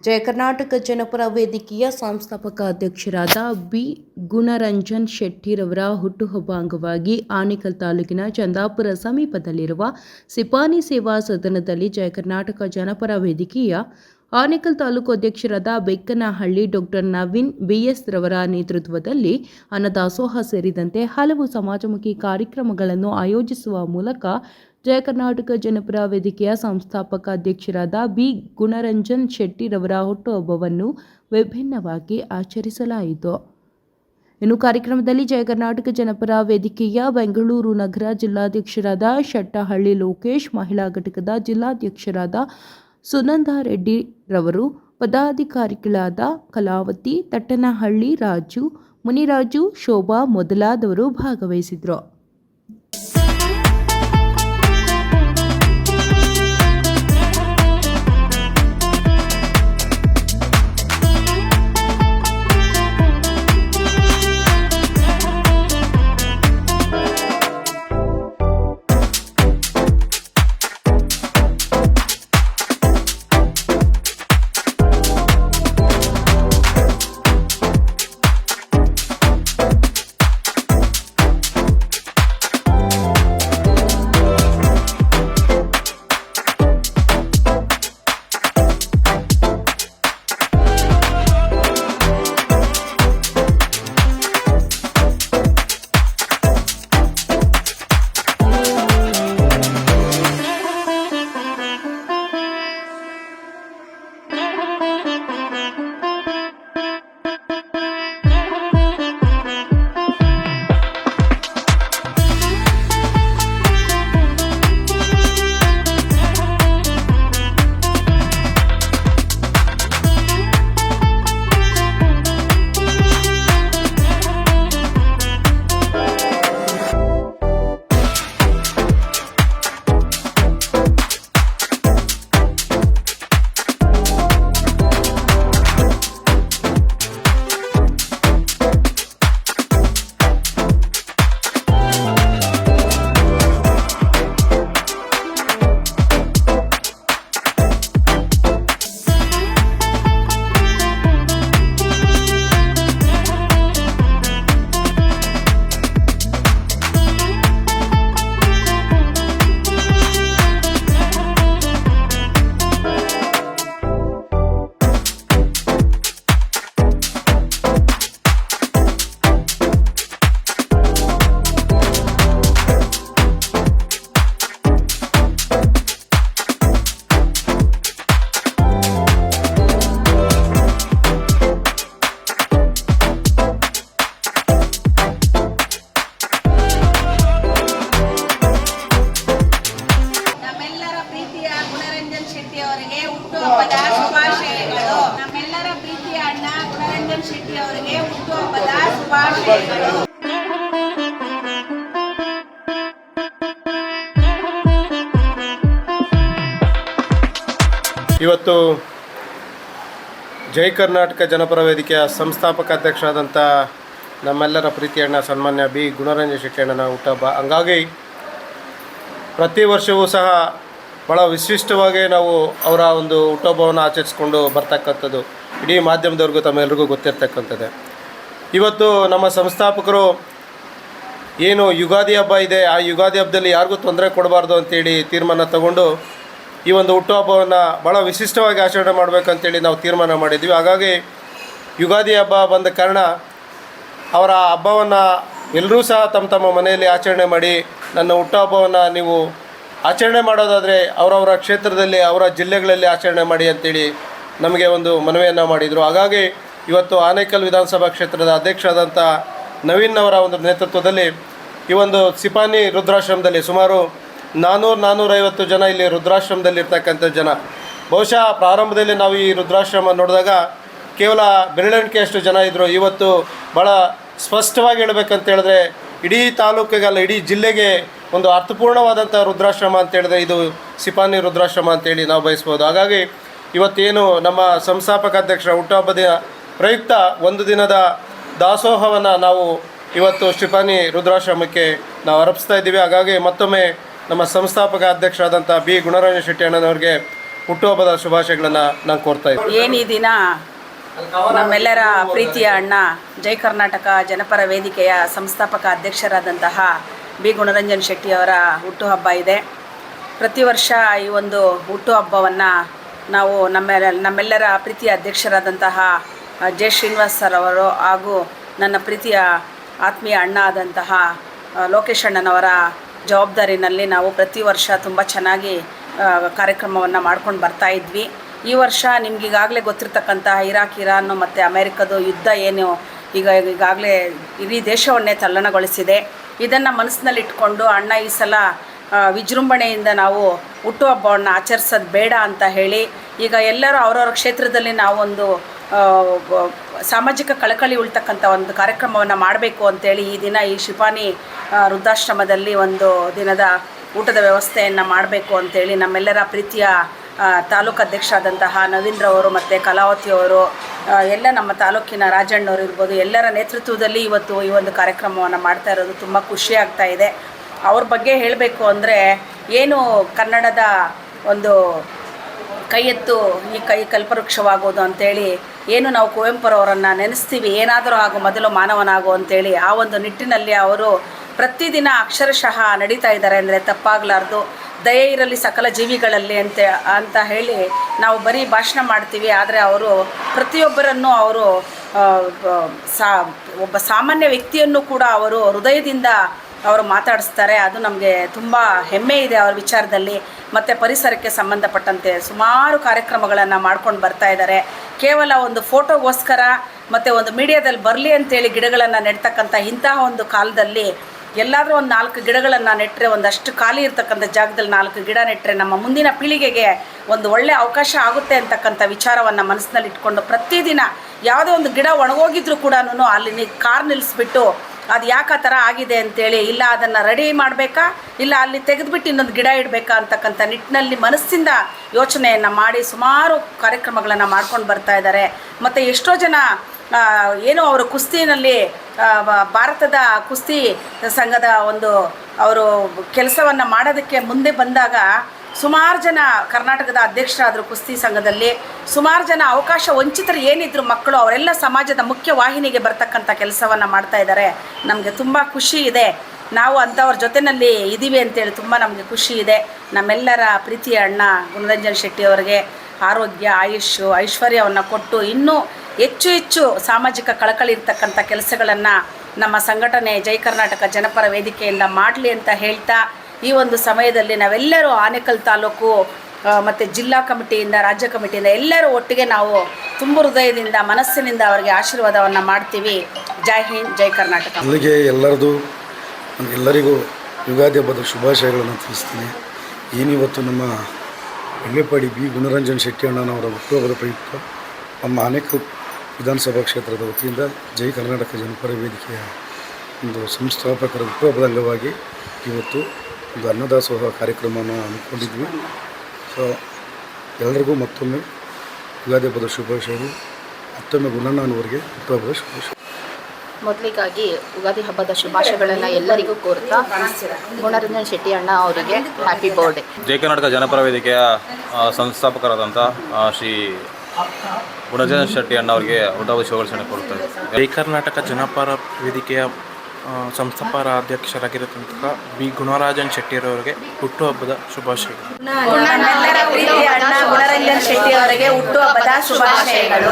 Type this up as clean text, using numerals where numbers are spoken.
ಜಯ ಕರ್ನಾಟಕ ಜನಪರ ವೇದಿಕೆಯ ಸಂಸ್ಥಾಪಕ ಅಧ್ಯಕ್ಷರಾದ ಬಿ ಗುಣರಂಜನ್ ಶೆಟ್ಟಿರವರ ಹುಟ್ಟುಹಬ್ಬ ಅಂಗವಾಗಿ ಆನೇಕಲ್ ತಾಲೂಕಿನ ಚಂದಾಪುರ ಸಮೀಪದಲ್ಲಿರುವ ಸಿಪಾನಿ ಸೇವಾ ಸದನದಲ್ಲಿ ಜಯ ಕರ್ನಾಟಕ ಜನಪರ ವೇದಿಕೆಯ ಆನೇಕಲ್ ತಾಲೂಕು ಅಧ್ಯಕ್ಷರಾದ ಬೆಕ್ಕನಹಳ್ಳಿ ಡಾಕ್ಟರ್ ನವೀನ್ ಬಿಎಸ್ ರವರ ನೇತೃತ್ವದಲ್ಲಿ ಅನ್ನದಾಸೋಹ ಸೇರಿದಂತೆ ಹಲವು ಸಮಾಜಮುಖಿ ಕಾರ್ಯಕ್ರಮಗಳನ್ನು ಆಯೋಜಿಸುವ ಮೂಲಕ ಜಯ ಕರ್ನಾಟಕ ಜನಪರ ವೇದಿಕೆಯ ಸಂಸ್ಥಾಪಕ ಅಧ್ಯಕ್ಷರಾದ ಬಿ ಗುಣರಂಜನ್ ಶೆಟ್ಟಿರವರ ಹುಟ್ಟುಹಬ್ಬವನ್ನು ವಿಭಿನ್ನವಾಗಿ ಆಚರಿಸಲಾಯಿತು. ಇನ್ನು ಕಾರ್ಯಕ್ರಮದಲ್ಲಿ ಜಯ ಕರ್ನಾಟಕ ಜನಪರ ವೇದಿಕೆಯ ಬೆಂಗಳೂರು ನಗರ ಜಿಲ್ಲಾಧ್ಯಕ್ಷರಾದ ಶೆಟ್ಟಹಳ್ಳಿ ಲೋಕೇಶ್, ಮಹಿಳಾ ಘಟಕದ ಜಿಲ್ಲಾಧ್ಯಕ್ಷರಾದ ಸುನಂದಾ ರೆಡ್ಡಿ ರವರು, ಪದಾಧಿಕಾರಿಗಳಾದ ಕಲಾವತಿ, ತಟ್ಟನಹಳ್ಳಿ ರಾಜು, ಮುನಿರಾಜು, ಶೋಭಾ ಮೊದಲಾದವರು ಭಾಗವಹಿಸಿದರು. ಅವರಿಗೆ ಹುಟ್ಟುಹಬ್ಬದ ಶುಭಾಶಯಗಳು. ನಮ್ಮೆಲ್ಲರ ಪ್ರೀತಿಯ ಅಣ್ಣ ಗುಣರಂಜನ್ ಶೆಟ್ಟಿ ಅವರಿಗೆ ಹುಟ್ಟುಹಬ್ಬದ ಶುಭಾಶಯಗಳು. ಇವತ್ತು ಜೈ ಕರ್ನಾಟಕ ಜನಪರ ವೇದಿಕೆಯ ಸಂಸ್ಥಾಪಕ ಅಧ್ಯಕ್ಷರಾದಂಥ ನಮ್ಮೆಲ್ಲರ ಪ್ರೀತಿಯ ಅಣ್ಣ ಸನ್ಮಾನ್ಯ ಬಿ ಗುಣರಂಜನ್ ಶೆಟ್ಟಿ ಅಣ್ಣನ ಹುಟ್ಟುಹಬ್ಬ. ಹಂಗಾಗಿ ಪ್ರತಿ ವರ್ಷವೂ ಸಹ ಭಾಳ ವಿಶಿಷ್ಟವಾಗಿ ನಾವು ಅವರ ಒಂದು ಹುಟ್ಟುಹಬ್ಬವನ್ನು ಆಚರಿಸ್ಕೊಂಡು ಬರ್ತಕ್ಕಂಥದ್ದು ಇಡೀ ಮಾಧ್ಯಮದವ್ರಿಗೂ ತಮ್ಮೆಲ್ಲರಿಗೂ ಗೊತ್ತಿರ್ತಕ್ಕಂಥದ್ದೇ. ಇವತ್ತು ನಮ್ಮ ಸಂಸ್ಥಾಪಕರು ಏನು ಯುಗಾದಿ ಹಬ್ಬ ಇದೆ, ಆ ಯುಗಾದಿ ಹಬ್ಬದಲ್ಲಿ ಯಾರಿಗೂ ತೊಂದರೆ ಕೊಡಬಾರ್ದು ಅಂತೇಳಿ ತೀರ್ಮಾನ ತಗೊಂಡು ಈ ಒಂದು ಹುಟ್ಟುಹಬ್ಬವನ್ನು ಭಾಳ ವಿಶಿಷ್ಟವಾಗಿ ಆಚರಣೆ ಮಾಡಬೇಕಂತೇಳಿ ನಾವು ತೀರ್ಮಾನ ಮಾಡಿದ್ವಿ. ಹಾಗಾಗಿ ಯುಗಾದಿ ಹಬ್ಬ ಬಂದ ಕಾರಣ ಅವರ ಹಬ್ಬವನ್ನು ಎಲ್ಲರೂ ಸಹ ತಮ್ಮ ತಮ್ಮ ಮನೆಯಲ್ಲಿ ಆಚರಣೆ ಮಾಡಿ, ನನ್ನ ಹುಟ್ಟುಹಬ್ಬವನ್ನು ನೀವು ಆಚರಣೆ ಮಾಡೋದಾದರೆ ಅವರವರ ಕ್ಷೇತ್ರದಲ್ಲಿ ಅವರ ಜಿಲ್ಲೆಗಳಲ್ಲಿ ಆಚರಣೆ ಮಾಡಿ ಅಂತೇಳಿ ನಮಗೆ ಒಂದು ಮನವಿಯನ್ನು ಮಾಡಿದರು. ಹಾಗಾಗಿ ಇವತ್ತು ಆನೇಕಲ್ ವಿಧಾನಸಭಾ ಕ್ಷೇತ್ರದ ಅಧ್ಯಕ್ಷರಾದಂಥ ನವೀನ್ ಅವರ ಒಂದು ನೇತೃತ್ವದಲ್ಲಿ ಈ ಒಂದು ಸಿಪಾನಿ ವೃದ್ಧಾಶ್ರಮದಲ್ಲಿ ಸುಮಾರು 400-450 ಜನ ಇಲ್ಲಿ ವೃದ್ಧಾಶ್ರಮದಲ್ಲಿ ಇರ್ತಕ್ಕಂಥ ಜನ. ಬಹುಶಃ ಪ್ರಾರಂಭದಲ್ಲಿ ನಾವು ಈ ವೃದ್ಧಾಶ್ರಮ ನೋಡಿದಾಗ ಕೇವಲ ಬೆರಳೆಣಿಕೆಯಷ್ಟು ಜನ ಇದ್ದರು. ಇವತ್ತು ಭಾಳ ಸ್ಪಷ್ಟವಾಗಿ ಹೇಳಬೇಕಂತ ಹೇಳಿದ್ರೆ ಇಡೀ ತಾಲೂಕಿಗಲ್ಲ, ಇಡೀ ಜಿಲ್ಲೆಗೆ ಒಂದು ಅರ್ಥಪೂರ್ಣವಾದಂಥ ವೃದ್ಧಾಶ್ರಮ ಅಂತ ಹೇಳಿದ್ರೆ ಇದು ಸಿಪಾನಿ ವೃದ್ಧಾಶ್ರಮ ಅಂತೇಳಿ ನಾವು ಬಯಸ್ಬೋದು. ಹಾಗಾಗಿ ಇವತ್ತೇನು ನಮ್ಮ ಸಂಸ್ಥಾಪಕ ಅಧ್ಯಕ್ಷರ ಹುಟ್ಟುಹಬ್ಬದ ಪ್ರಯುಕ್ತ ಒಂದು ದಿನದ ದಾಸೋಹವನ್ನು ನಾವು ಇವತ್ತು ಸಿಪಾನಿ ವೃದ್ಧಾಶ್ರಮಕ್ಕೆ ನಾವು ಅರ್ಪಿಸ್ತಾ ಇದ್ದೀವಿ. ಹಾಗಾಗಿ ಮತ್ತೊಮ್ಮೆ ನಮ್ಮ ಸಂಸ್ಥಾಪಕ ಅಧ್ಯಕ್ಷರಾದಂಥ ಬಿ ಗುಣರಂಜನ್ ಶೆಟ್ಟಿ ಅಣ್ಣನವ್ರಿಗೆ ಹುಟ್ಟುಹಬ್ಬದ ಶುಭಾಶಯಗಳನ್ನು ನಾನು ಕೋರ್ತಾ ಇದ್ದೀನಿ. ಏನು ಈ ದಿನ ನಮ್ಮೆಲ್ಲರ ಪ್ರೀತಿಯ ಅಣ್ಣ ಜೈ ಕರ್ನಾಟಕ ಜನಪರ ವೇದಿಕೆಯ ಸಂಸ್ಥಾಪಕ ಅಧ್ಯಕ್ಷರಾದಂತಹ ಬಿ ಗುಣರಂಜನ್ ಶೆಟ್ಟಿಯವರ ಹುಟ್ಟುಹಬ್ಬ ಇದೆ. ಪ್ರತಿ ವರ್ಷ ಈ ಒಂದು ಹುಟ್ಟುಹಬ್ಬವನ್ನು ನಾವು ನಮ್ಮೆಲ್ಲರ ಪ್ರೀತಿಯ ಅಧ್ಯಕ್ಷರಾದಂತಹ ಜೆ ಶ್ರೀನಿವಾಸ್ ಸರ್ ಅವರು ಹಾಗೂ ನನ್ನ ಪ್ರೀತಿಯ ಆತ್ಮೀಯ ಅಣ್ಣ ಆದಂತಹ ಲೋಕೇಶ್ ಅಣ್ಣನವರ ಜವಾಬ್ದಾರಿನಲ್ಲಿ ನಾವು ಪ್ರತಿ ವರ್ಷ ತುಂಬ ಚೆನ್ನಾಗಿ ಕಾರ್ಯಕ್ರಮವನ್ನು ಮಾಡ್ಕೊಂಡು ಬರ್ತಾ ಇದ್ವಿ. ಈ ವರ್ಷ ನಿಮಗೀಗಾಗಲೇ ಗೊತ್ತಿರ್ತಕ್ಕಂತಹ ಇರಾನ್ ಮತ್ತು ಅಮೇರಿಕದ ಯುದ್ಧ ಏನು ಈಗಾಗಲೇ ಇಡೀ ದೇಶವನ್ನೇ ತಲ್ಲಣಗೊಳಿಸಿದೆ. ಇದನ್ನು ಮನಸ್ಸಿನಲ್ಲಿಟ್ಕೊಂಡು ಅಣ್ಣ ಈ ಸಲ ವಿಜೃಂಭಣೆಯಿಂದ ನಾವು ಹುಟ್ಟುಹಬ್ಬವನ್ನು ಆಚರಿಸೋದು ಬೇಡ ಅಂತ ಹೇಳಿ ಈಗ ಎಲ್ಲರೂ ಅವರವರ ಕ್ಷೇತ್ರದಲ್ಲಿ ನಾವೊಂದು ಸಾಮಾಜಿಕ ಕಳಕಳಿ ಉಳ್ತಕ್ಕಂಥ ಒಂದು ಕಾರ್ಯಕ್ರಮವನ್ನು ಮಾಡಬೇಕು ಅಂತೇಳಿ ಈ ದಿನ ಈ ಶಿಪಾನಿ ವೃದ್ಧಾಶ್ರಮದಲ್ಲಿ ಒಂದು ದಿನದ ಊಟದ ವ್ಯವಸ್ಥೆಯನ್ನು ಮಾಡಬೇಕು ಅಂತೇಳಿ ನಮ್ಮೆಲ್ಲರ ಪ್ರೀತಿಯ ತಾಲೂಕು ಅಧ್ಯಕ್ಷರಾದಂತಹ ನವೀಂದ್ರ ಅವರು ಮತ್ತು ಕಲಾವತಿಯವರು ಎಲ್ಲ ನಮ್ಮ ತಾಲೂಕಿನ ರಾಜಣ್ಣವರು ಇರ್ಬೋದು, ಎಲ್ಲರ ನೇತೃತ್ವದಲ್ಲಿ ಇವತ್ತು ಈ ಒಂದು ಕಾರ್ಯಕ್ರಮವನ್ನು ಮಾಡ್ತಾ ಇರೋದು ತುಂಬ ಖುಷಿ ಆಗ್ತಾ ಇದೆ. ಅವ್ರ ಬಗ್ಗೆ ಹೇಳಬೇಕು ಅಂದರೆ ಏನು ಕನ್ನಡದ ಒಂದು ಕೈ ಎತ್ತು ಈ ಕೈ ಕಲ್ಪವೃಕ್ಷವಾಗೋದು ಅಂಥೇಳಿ ಏನು ನಾವು ಕುವೆಂಪುರವರನ್ನು ನೆನೆಸ್ತೀವಿ, ಏನಾದರೂ ಆಗು ಮೊದಲು ಮಾನವನಾಗು ಅಂತೇಳಿ ಆ ಒಂದು ನಿಟ್ಟಿನಲ್ಲಿ ಅವರು ಪ್ರತಿದಿನ ಅಕ್ಷರಶಃ ನಡೀತಾ ಇದ್ದಾರೆ ಅಂದರೆ ತಪ್ಪಾಗಲಾರ್ದು. ದಯೆ ಇರಲಿ ಸಕಲ ಜೀವಿಗಳಲ್ಲಿ ಅಂತ ಹೇಳಿ ನಾವು ಬರೀ ಭಾಷಣ ಮಾಡ್ತೀವಿ, ಆದರೆ ಅವರು ಪ್ರತಿಯೊಬ್ಬರನ್ನು ಅವರು ಒಬ್ಬ ಸಾಮಾನ್ಯ ವ್ಯಕ್ತಿಯನ್ನು ಕೂಡ ಅವರು ಹೃದಯದಿಂದ ಅವರು ಮಾತಾಡಿಸ್ತಾರೆ. ಅದು ನಮಗೆ ತುಂಬ ಹೆಮ್ಮೆ ಇದೆ ಅವ್ರ ವಿಚಾರದಲ್ಲಿ. ಮತ್ತು ಪರಿಸರಕ್ಕೆ ಸಂಬಂಧಪಟ್ಟಂತೆ ಸುಮಾರು ಕಾರ್ಯಕ್ರಮಗಳನ್ನು ಮಾಡ್ಕೊಂಡು ಬರ್ತಾ ಇದ್ದಾರೆ. ಕೇವಲ ಒಂದು ಫೋಟೋಗೋಸ್ಕರ ಮತ್ತು ಒಂದು ಮೀಡಿಯಾದಲ್ಲಿ ಬರಲಿ ಅಂತೇಳಿ ಗಿಡಗಳನ್ನು ನೆಡ್ತಕ್ಕಂಥ ಇಂತಹ ಒಂದು ಕಾಲದಲ್ಲಿ ಎಲ್ಲಾದರೂ ಒಂದು 4 ಗಿಡಗಳನ್ನು ನೆಟ್ಟರೆ, ಒಂದಷ್ಟು ಖಾಲಿ ಇರ್ತಕ್ಕಂಥ ಜಾಗದಲ್ಲಿ 4 ಗಿಡ ನೆಟ್ಟರೆ ನಮ್ಮ ಮುಂದಿನ ಪೀಳಿಗೆಗೆ ಒಂದು ಒಳ್ಳೆಯ ಅವಕಾಶ ಆಗುತ್ತೆ ಅಂತಕ್ಕಂಥ ವಿಚಾರವನ್ನು ಮನಸ್ಸಿನಲ್ಲಿ ಇಟ್ಕೊಂಡು ಪ್ರತಿದಿನ ಯಾವುದೇ ಒಂದು ಗಿಡ ಒಣಗೋಗಿದ್ರೂ ಕೂಡ ಅಲ್ಲಿ ಕಾರ್ ನಿಲ್ಲಿಸ್ಬಿಟ್ಟು ಅದು ಯಾಕೆ ಆ ಥರ ಆಗಿದೆ ಅಂತೇಳಿ, ಇಲ್ಲ ಅದನ್ನು ರೆಡಿ ಮಾಡಬೇಕಾ, ಇಲ್ಲ ಅಲ್ಲಿ ತೆಗೆದುಬಿಟ್ಟು ಇನ್ನೊಂದು ಗಿಡ ಇಡಬೇಕಾ ಅಂತಕ್ಕಂಥ ನಿಟ್ಟಿನಲ್ಲಿ ಮನಸ್ಸಿಂದ ಯೋಚನೆಯನ್ನು ಮಾಡಿ ಸುಮಾರು ಕಾರ್ಯಕ್ರಮಗಳನ್ನು ಮಾಡ್ಕೊಂಡು ಬರ್ತಾ ಇದ್ದಾರೆ. ಮತ್ತು ಎಷ್ಟೋ ಜನ ಏನು ಅವರು ಕುಸ್ತಿನಲ್ಲಿ ಭಾರತದ ಕುಸ್ತಿ ಸಂಘದ ಒಂದು ಅವರು ಕೆಲಸವನ್ನು ಮಾಡೋದಕ್ಕೆ ಮುಂದೆ ಬಂದಾಗ ಸುಮಾರು ಜನ ಕರ್ನಾಟಕದ ಅಧ್ಯಕ್ಷರಾದರು ಕುಸ್ತಿ ಸಂಘದಲ್ಲಿ. ಸುಮಾರು ಜನ ಅವಕಾಶ ವಂಚಿತರು ಏನಿದ್ರು ಮಕ್ಕಳು ಅವರೆಲ್ಲ ಸಮಾಜದ ಮುಖ್ಯ ವಾಹಿನಿಗೆ ಬರ್ತಕ್ಕಂಥ ಕೆಲಸವನ್ನು ಮಾಡ್ತಾ ಇದ್ದಾರೆ. ನಮಗೆ ತುಂಬ ಖುಷಿ ಇದೆ. ನಾವು ಅಂಥವ್ರ ಜೊತೆಯಲ್ಲಿ ಇದ್ದೀವಿ ಅಂತೇಳಿ ತುಂಬ ನಮಗೆ ಖುಷಿ ಇದೆ. ನಮ್ಮೆಲ್ಲರ ಪ್ರೀತಿಯ ಅಣ್ಣ ಗುಣರಂಜನ್ ಶೆಟ್ಟಿಯವರಿಗೆ ಆರೋಗ್ಯ, ಆಯುಷ್ಯು, ಐಶ್ವರ್ಯವನ್ನು ಕೊಟ್ಟು ಇನ್ನೂ ಹೆಚ್ಚು ಹೆಚ್ಚು ಸಾಮಾಜಿಕ ಕಳಕಳಿ ಇರ್ತಕ್ಕಂಥ ಕೆಲಸಗಳನ್ನು ನಮ್ಮ ಸಂಘಟನೆ ಜೈ ಕರ್ನಾಟಕ ಜನಪರ ವೇದಿಕೆಯಿಂದ ಮಾಡಲಿ ಅಂತ ಹೇಳ್ತಾ, ಈ ಒಂದು ಸಮಯದಲ್ಲಿ ನಾವೆಲ್ಲರೂ ಆನೇಕಲ್ ತಾಲೂಕು ಮತ್ತು ಜಿಲ್ಲಾ ಕಮಿಟಿಯಿಂದ, ರಾಜ್ಯ ಕಮಿಟಿಯಿಂದ ಎಲ್ಲರೂ ಒಟ್ಟಿಗೆ ನಾವು ತುಂಬ ಹೃದಯದಿಂದ ಮನಸ್ಸಿನಿಂದ ಅವರಿಗೆ ಆಶೀರ್ವಾದವನ್ನು ಮಾಡ್ತೀವಿ. ಜೈ ಹಿಂದ್, ಜೈ ಕರ್ನಾಟಕ. ಅಲ್ಲಿಗೆ ಎಲ್ಲರಿಗೂ ಯುಗಾದಿ ಹಬ್ಬದ ಶುಭಾಶಯಗಳನ್ನು ತಿಳಿಸ್ತೀನಿ. ಏನಿವತ್ತು ನಮ್ಮ ಬೆಳ್ಳೆಪಾಡಿ ಬಿ ಗುಣರಂಜನ್ ಶೆಟ್ಟಿ ಅಣ್ಣನವರ ಹುಟ್ಟುಹಬ್ಬದ ಪ್ರಯುಕ್ತ ನಮ್ಮ ಆನೇಕಲ್ ವಿಧಾನಸಭಾ ಕ್ಷೇತ್ರದ ವತಿಯಿಂದ ಜೈ ಕರ್ನಾಟಕ ಜನಪರ ವೇದಿಕೆಯ ಒಂದು ಸಂಸ್ಥಾಪಕರ ಹುಟ್ಟುಹಬ್ಬದ ಅಂಗವಾಗಿ ಇವತ್ತು ಒಂದು ಅನ್ನದಾಸೋಹ ಕಾರ್ಯಕ್ರಮವನ್ನು ಹಮ್ಮಿಕೊಂಡಿದ್ವಿ. ಸೊ ಎಲ್ಲರಿಗೂ ಮತ್ತೊಮ್ಮೆ ಯುಗಾದಿ ಹಬ್ಬದ ಶುಭಾಶಯಗಳು. ಮತ್ತೊಮ್ಮೆ ಗುಣಣ್ಣನವರಿಗೆ ಹುಟ್ಟುಹಬ್ಬದ ಶುಭಾಶಯ. ಮೊದಲಿಗಾಗಿ ಯುಗಾದಿ ಹಬ್ಬದ ಶುಭಾಶಯಗಳನ್ನು ಎಲ್ಲರಿಗೂ ಕೋರ್ತಾ ಗುಣರಂಜನ್ ಶೆಟ್ಟಿ ಅಣ್ಣ ಅವರಿಗೆ ಹ್ಯಾಪಿ ಬರ್ಡೇ. ಜೈ ಕರ್ನಾಟಕ ಜನಪರ ವೇದಿಕೆಯ ಸಂಸ್ಥಾಪಕರಾದಂಥ ಶ್ರೀ ಗುಣರಂಜನ್ ಶೆಟ್ಟಿ ಅಣ್ಣ ಅವರಿಗೆ ಹುಟ್ಟುಹಬ್ಬದ ಶುಭಾಶಯಗಳನ್ನು ಕೋರುತ್ತಾರೆ. ಜೈ ಕರ್ನಾಟಕ ಜನಪರ ವೇದಿಕೆಯ ಸಂಸ್ಥಾಪಕ ಅಧ್ಯಕ್ಷರಾಗಿರತಕ್ಕಂಥ ಬಿ ಗುಣರಾಜನ್ ಶೆಟ್ಟಿಯವರಿಗೆ ಹುಟ್ಟುಹಬ್ಬದ ಶುಭಾಶಯಗಳು. ನಮ್ಮೆಲ್ಲರ ಪ್ರೀತಿಯ ಅಣ್ಣ ಗುಣರಂಜನ್ ಶೆಟ್ಟಿ ಅವರಿಗೆ ಹುಟ್ಟುಹಬ್ಬದ ಶುಭಾಶಯಗಳು.